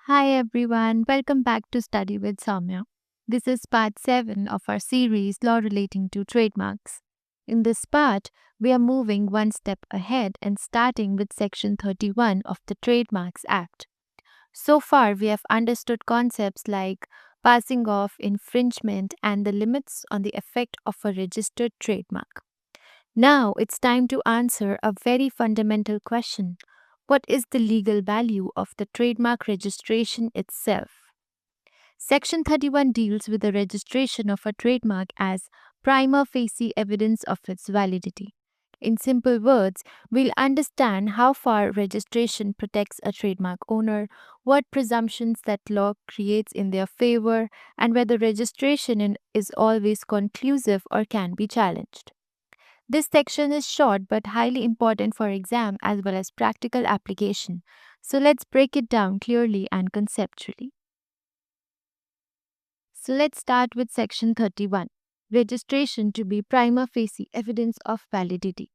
Hi everyone, welcome back to Study with Soumya. This is part 7 of our series Law Relating to Trademarks. In this part, we are moving one step ahead and starting with Section 31 of the Trademarks Act. So far, we have understood concepts like passing off, infringement, and the limits on the effect of a registered trademark. Now it's time to answer a very fundamental question. What is the legal value of the trademark registration itself? Section 31 deals with the registration of a trademark as prima facie evidence of its validity. In simple words, we'll understand how far registration protects a trademark owner, what presumptions that law creates in their favor, and whether is always conclusive or can be challenged. This section is short but highly important for exam as well as practical application. So let's break it down clearly and conceptually. So let's start with section 31. Registration to be prima facie evidence of validity.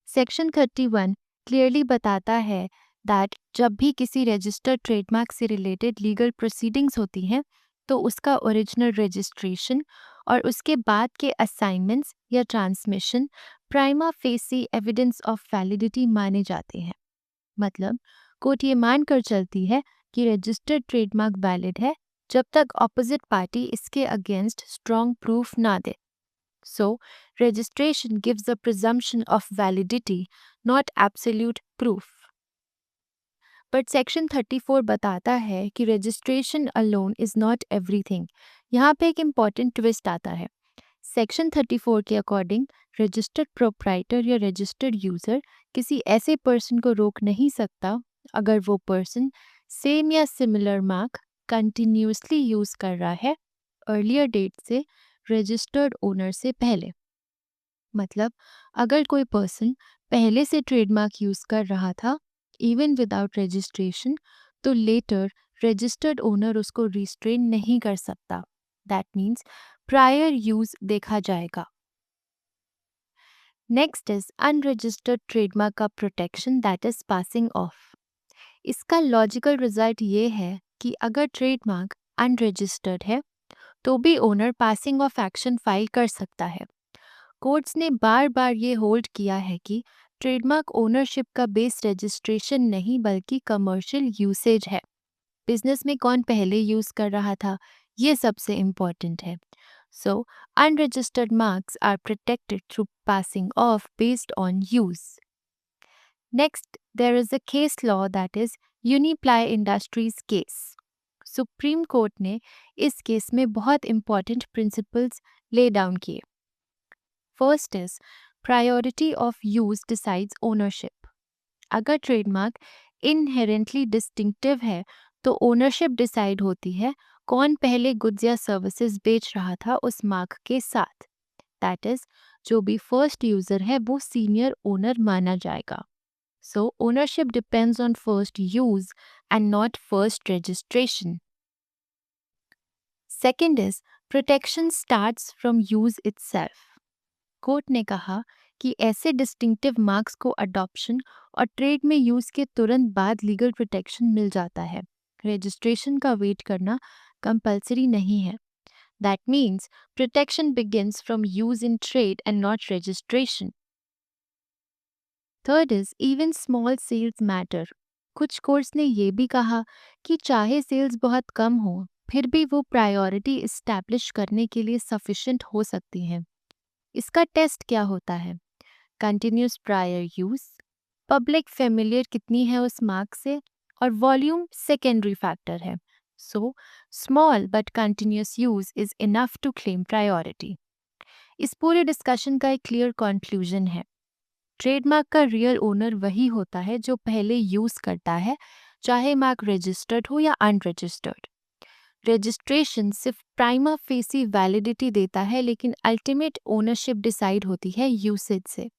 Section 31 clearly बताता है that जब भी किसी registered trademark से related legal proceedings होती हैं तो उसका original registration और उसके बाद के assignments या transmission prima facie evidence of validity माने जाते हैं. मतलब कोर्ट ये मानकर चलती है कि रजिस्टर्ड ट्रेडमार्क वैलिड है जब तक ऑपोजिट पार्टी इसके अगेंस्ट स्ट्रॉन्ग प्रूफ ना दे. So, registration gives a presumption of validity, not absolute proof. But Section 34 बताता है कि registration alone is not everything. यहाँ पे एक important twist आता है. Section 34 के अकॉर्डिंग रजिस्टर्ड प्रोप्राइटर या रजिस्टर्ड यूजर किसी ऐसे पर्सन को रोक नहीं सकता अगर वो पर्सन सेम या सिमिलर मार्क कंटिन्यूसली यूज कर रहा है अर्लियर डेट से रजिस्टर्ड ओनर से पहले. मतलब अगर कोई पर्सन पहले से ट्रेडमार्क यूज कर रहा था इवन विदाउट रजिस्ट्रेशन तो लेटर रजिस्टर्ड ओनर उसको रिस्ट्रेन नहीं कर सकता. दैट मीन्स प्रायर यूज देखा जाएगा. नेक्स्ट इज अनरजिस्टर्ड ट्रेडमार्क का protection that is passing of. इसका लॉजिकल रिजल्ट ये है कि अगर ट्रेडमार्क अनरजिस्टर्ड है तो भी owner passing of action file कर सकता है. कोर्ट्स ने बार बार ये होल्ड किया है कि ट्रेडमार्क ओनरशिप का बेस रजिस्ट्रेशन नहीं बल्कि कमर्शियल यूसेज है. बिजनेस में कौन पहले यूज कर रहा था ये सबसे इम्पोर्टेंट है. So unregistered marks are protected through passing off based on use. Next there is a case law that is Uniply Industries case. Supreme Court ने इस केस में बहुत इंपॉर्टेंट प्रिंसिपल्स ले डाउन किए. First is priority of use decides ownership. अगर trademark inherently distinctive है तो ownership decide होती है कौन पहले गुड्स या सर्विसेज बेच रहा था उस मार्क के साथ. दैट इज जो भी फर्स्ट यूजर है वो सीनियर ओनर माना जाएगा. So ownership depends on first use and not first registration. Second is protection starts from use itself. Court ने कहा कि ऐसे डिस्टिंक्टिव मार्क्स को अडॉप्शन और ट्रेड में यूज के तुरंत बाद लीगल प्रोटेक्शन मिल जाता है. रजिस्ट्रेशन का वेट करना कंपलसरी नहीं है. That means protection begins from use in trade and not registration. Third is even small cells matter. कुछ कोर्ट्स ने ये भी कहा कि चाहे सेल्स बहुत कम हो फिर भी वो प्रायोरिटी इस्टेब्लिश करने के लिए सफिशिएंट हो सकती हैं. इसका टेस्ट क्या होता है? Continuous prior use, public familiar कितनी है उस मार्क से, और वॉल्यूम सेकेंडरी फैक्टर है. So small but continuous use is enough to claim priority. इस पूरे डिस्कशन का एक क्लियर कंक्लूजन है. ट्रेडमार्क का रियल ओनर वही होता है जो पहले यूज करता है चाहे मार्क रजिस्टर्ड हो या अनरजिस्टर्ड. रजिस्ट्रेशन सिर्फ प्राइमा फेसी वैलिडिटी देता है लेकिन अल्टीमेट ओनरशिप डिसाइड होती है यूसेज से.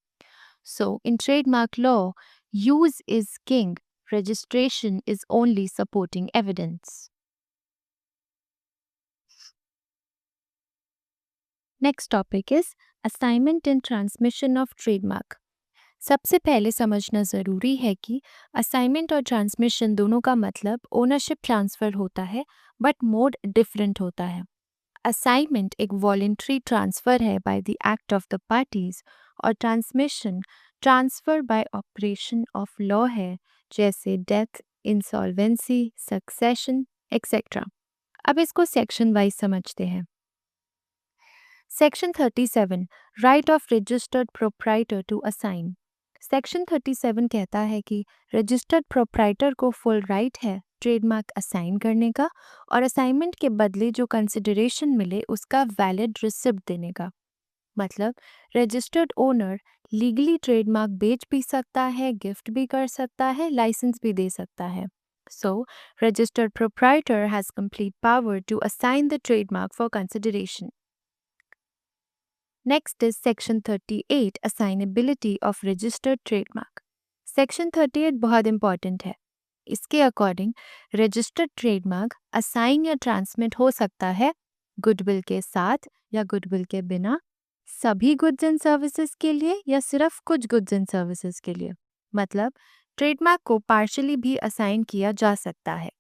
So in trademark law use is king, registration is only supporting evidence. Next topic is assignment and transmission of trademark. सबसे पहले समझना ज़रूरी है कि असाइनमेंट और ट्रांसमिशन दोनों का मतलब ओनरशिप ट्रांसफ़र होता है, बट मोड डिफरेंट होता है। असाइनमेंट एक वॉलेंट्री ट्रांसफ़र है by the act of the parties, और transmission transfer by operation of law है, जैसे डेथ, इंसॉल्वेंसी, सक्सेशन, एक्सेट्रा। अब इसको सेक्शन वाइज समझते हैं। Section 37, right of registered proprietor to assign. Section 37 कहता है कि रजिस्टर्ड प्रोप्राइटर को फुल राइट है ट्रेडमार्क असाइन करने का, और असाइनमेंट के बदले जो कंसिडरेशन मिले उसका वैलिड रिसिप्ट देने का। मतलब रजिस्टर्ड ओनर लीगली ट्रेडमार्क बेच भी सकता है, गिफ्ट भी कर सकता है, लाइसेंस भी दे सकता है। So registered proprietor has complete power to assign the trademark for consideration. Next is Section 38, Assignability of Registered Trademark. Section 38 बहुत important है। इसके अकॉर्डिंग रजिस्टर्ड ट्रेडमार्क असाइन या ट्रांसमिट हो सकता है गुडविल के साथ या गुडविल के बिना, सभी गुड्स एंड सर्विसेज के लिए या सिर्फ कुछ गुड्स एंड सर्विसेज के लिए। मतलब ट्रेडमार्क को पार्शली भी असाइन किया जा सकता है।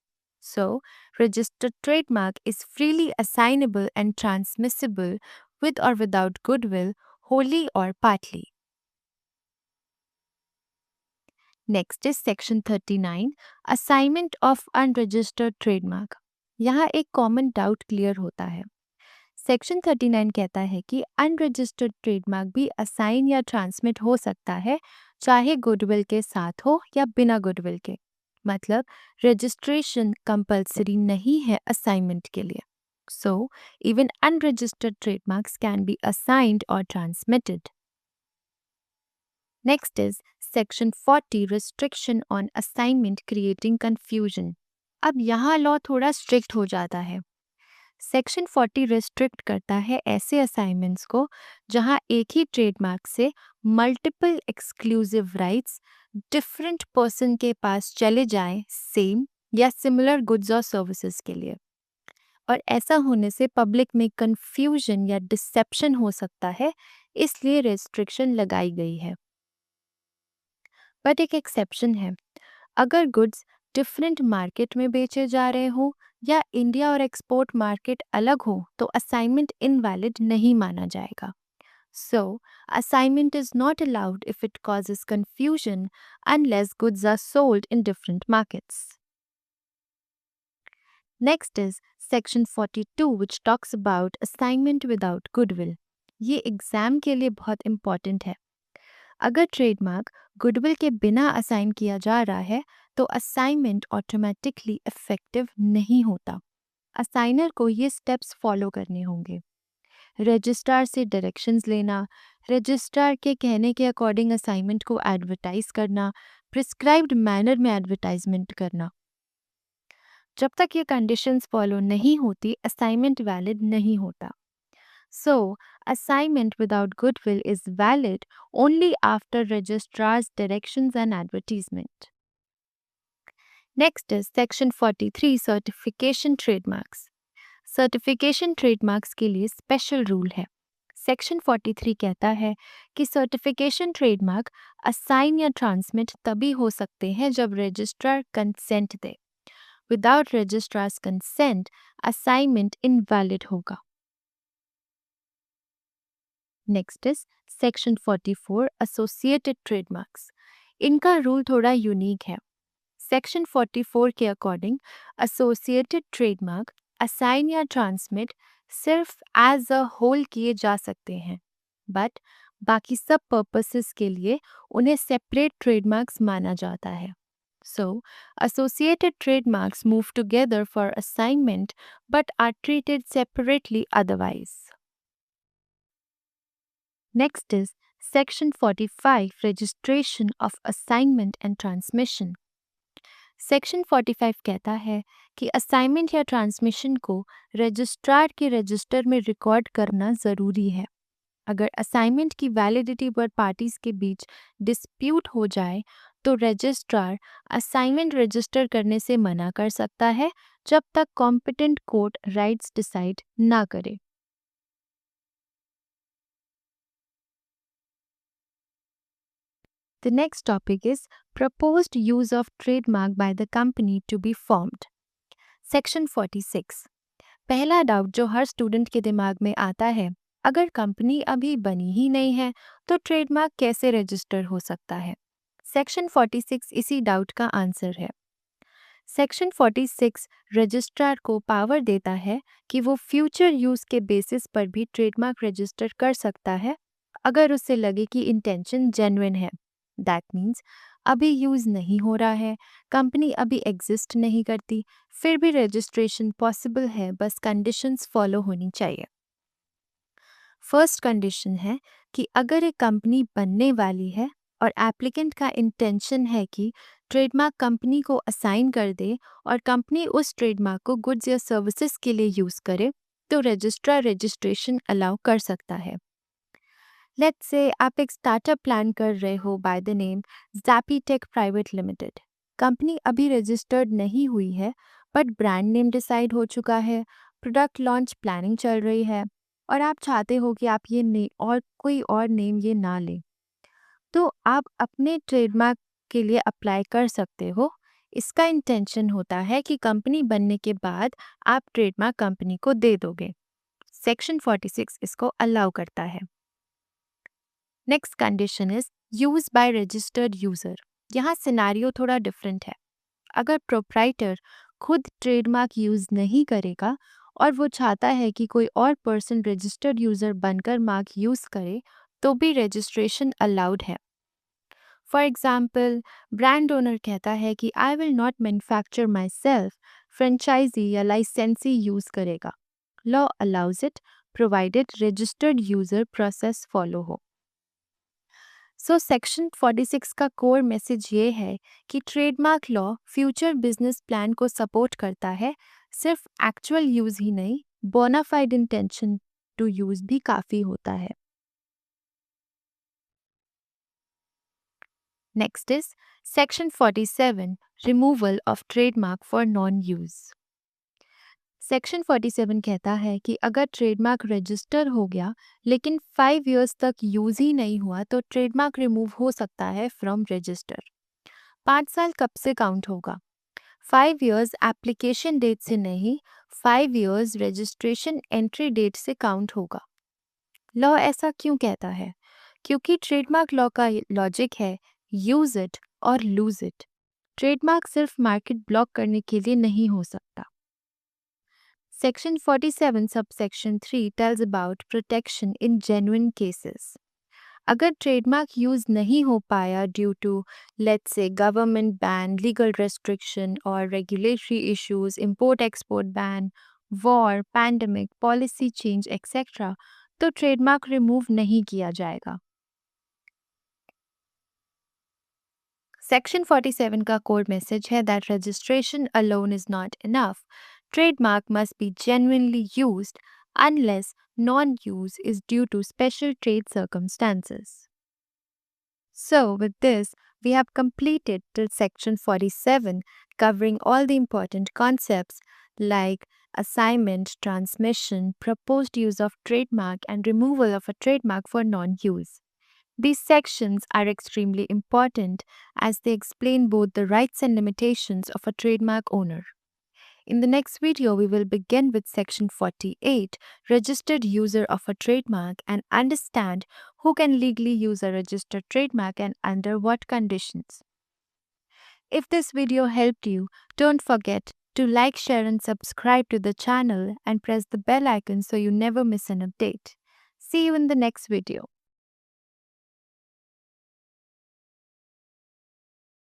So registered trademark is freely assignable and transmissible with or without goodwill, wholly or partly. Next is Section 39, Assignment of Unregistered Trademark. यहाँ एक कॉमन डाउट क्लियर होता है। सेक्शन 39 कहता है कि अनरजिस्टर्ड ट्रेडमार्क भी असाइन या ट्रांसमिट हो सकता है, चाहे गुडविल के साथ हो या बिना गुडविल के। मतलब रजिस्ट्रेशन कंपल्सरी नहीं है असाइनमेंट के लिए। So, even unregistered trademarks can be assigned or transmitted. Next is Section 40, Restriction on Assignment Creating Confusion. अब यहाँ लॉ थोड़ा स्ट्रिक्ट हो जाता है। सेक्शन 40 रिस्ट्रिक्ट करता है ऐसे असाइनमेंट्स को जहाँ एक ही ट्रेडमार्क से multiple exclusive rights different person के पास चले जाएं सेम या सिमिलर गुड्स और सर्विसेज के लिए, और ऐसा होने से पब्लिक में कंफ्यूजन या डिसेप्शन हो सकता है, इसलिए रेस्ट्रिक्शन लगाई गई है। बट एक एक्सेप्शन है। अगर गुड्स डिफरेंट मार्केट में बेचे जा रहे हो या इंडिया और एक्सपोर्ट मार्केट अलग हो तो असाइनमेंट इनवैलिड नहीं माना जाएगा। So assignment is not allowed if it causes confusion unless goods are sold in different markets. Next is Section 42, which talks about assignment without goodwill. ये एग्जाम के लिए बहुत इम्पॉर्टेंट है। अगर ट्रेडमार्क गुडविल के बिना असाइन किया जा रहा है तो असाइनमेंट ऑटोमेटिकली इफेक्टिव नहीं होता। असाइनर को ये स्टेप्स फॉलो करने होंगे। रजिस्ट्रार से डायरेक्शंस लेना, रजिस्ट्रार के कहने के अकॉर्डिंग असाइनमेंट को एडवर्टाइज करना, प्रिस्क्राइब्ड मैनर में एडवर्टाइजमेंट करना। जब तक ये कंडीशंस फॉलो नहीं होती असाइनमेंट वैलिड नहीं होता। So assignment without goodwill is valid only after registrar's directions and advertisement. Next is section 43, certification trademarks. Certification trademarks के लिए स्पेशल रूल है। सेक्शन 43 कहता है कि सर्टिफिकेशन ट्रेडमार्क असाइन या ट्रांसमिट तभी हो सकते हैं जब रजिस्ट्रार कंसेंट दे। Without registrar's consent, assignment invalid होगा। Next is Section 44, Associated Trademarks. इनका रूल थोड़ा यूनिक है। सेक्शन 44 के अकॉर्डिंग एसोसिएटेड ट्रेडमार्क असाइन या ट्रांसमिट सिर्फ एज अ होल किए जा सकते हैं, बट बाकी सब पर्पसेस के लिए उन्हें सेपरेट ट्रेडमार्क्स माना जाता है। So, associated trademarks move together for assignment but are treated separately otherwise. Next is Section 45, Registration of Assignment and Transmission. Section 45 कहता है कि असाइनमेंट या ट्रांसमिशन को रजिस्ट्रार के रजिस्टर में रिकॉर्ड करना ज़रूरी है। अगर असाइनमेंट की वैलिडिटी पर पार्टीज के बीच डिस्प्यूट हो जाए तो रजिस्ट्रार असाइनमेंट रजिस्टर करने से मना कर सकता है जब तक कॉम्पिटेंट कोर्ट राइट्स डिसाइड ना करे। The next topic is proposed use of trademark by the company to be formed. Section 46. पहला डाउट जो हर स्टूडेंट के दिमाग में आता है, अगर कंपनी अभी बनी ही नहीं है तो ट्रेडमार्क कैसे रजिस्टर हो सकता है? सेक्शन 46 इसी डाउट का आंसर है। सेक्शन 46 रजिस्ट्रार को पावर देता है कि वो फ्यूचर यूज के बेसिस पर भी ट्रेडमार्क रजिस्टर कर सकता है अगर उसे लगे कि इंटेंशन जेन्युइन है। दैट मीन्स अभी यूज नहीं हो रहा है, कंपनी अभी एग्जिस्ट नहीं करती, फिर भी रजिस्ट्रेशन पॉसिबल है, बस कंडीशंस फॉलो होनी चाहिए। फर्स्ट कंडीशन है कि अगर एक कंपनी बनने वाली है और एप्लीकेंट का इंटेंशन है कि ट्रेडमार्क कंपनी को असाइन कर दे और कंपनी उस ट्रेडमार्क को गुड्स या सर्विसेज के लिए यूज करे, तो रजिस्ट्रार रजिस्ट्रेशन अलाउ कर सकता है। लेट्स से आप एक स्टार्टअप प्लान कर रहे हो by the name Zapitech private limited. Company अभी रजिस्टर्ड नहीं हुई है, बट ब्रांड नेम डिसाइड हो चुका है, प्रोडक्ट लॉन्च प्लानिंग चल रही है और आप चाहते हो कि आप ये और कोई और नेम ये ना लें, तो आप अपने ट्रेडमार्क के लिए अप्लाई कर सकते हो। इसका इंटेंशन होता है कि कंपनी बनने के बाद आप ट्रेडमार्क कंपनी को दे दोगे। सेक्शन 46 इसको अलाउ करता है। Next condition is use by registered user. यहाँ सिनारियो थोड़ा डिफरेंट है। अगर प्रोप्राइटर खुद ट्रेडमार्क यूज नहीं करेगा और वो चाहता है कि कोई और पर्सन रजिस्टर्ड यूजर बनकर मार्क यूज करे, तो भी रजिस्ट्रेशन अलाउड है। फॉर एग्जाम्पल, ब्रांड ओनर कहता है कि I will not manufacture myself, franchisee या लाइसेंसी यूज करेगा। Law allows it provided registered user process follow हो। सो सेक्शन 46 का कोर मैसेज ये है कि trademark law future business plan को सपोर्ट करता है, सिर्फ एक्चुअल यूज ही नहीं, बोनाफाइड इंटेंशन टू यूज भी काफ़ी होता है। Next is section 47 removal of trademark for non use. Section 47 कहता है कि अगर ट्रेडमार्क रजिस्टर हो गया लेकिन 5 इयर्स तक यूज ही नहीं हुआ तो ट्रेडमार्क रिमूव हो सकता है फ्रॉम रजिस्टर। 5 साल कब से काउंट होगा? 5 इयर्स एप्लीकेशन डेट से नहीं, 5 इयर्स रजिस्ट्रेशन एंट्री डेट से काउंट होगा। लॉ ऐसा क्यों कहता है? क्योंकि ट्रेडमार्क लॉ का लॉजिक है यूज इट और लूज इट। ट्रेडमार्क सिर्फ मार्केट ब्लॉक करने के लिए नहीं हो सकता। Section 47 subsection 3 tells about protection in genuine cases. अगर ट्रेडमार्क यूज नहीं हो पाया due to let's say government ban, legal restriction और regulatory issues, import export ban, war, pandemic, policy change etcetera, तो ट्रेडमार्क रिमूव नहीं किया जाएगा। सेक्शन 47 का कोर मैसेज है that registration alone is not enough. Trademark must be genuinely used unless non-use is due to special trade circumstances. So, with this, we have completed till section 47, covering all the important concepts like assignment, transmission, proposed use of trademark, and removal of a trademark for non-use. These sections are extremely important as they explain both the rights and limitations of a trademark owner. In the next video, we will begin with section 48, registered user of a trademark, and understand who can legally use a registered trademark and under what conditions. If this video helped you, don't forget to like, share, and subscribe to the channel and press the bell icon so you never miss an update. See you in the next video.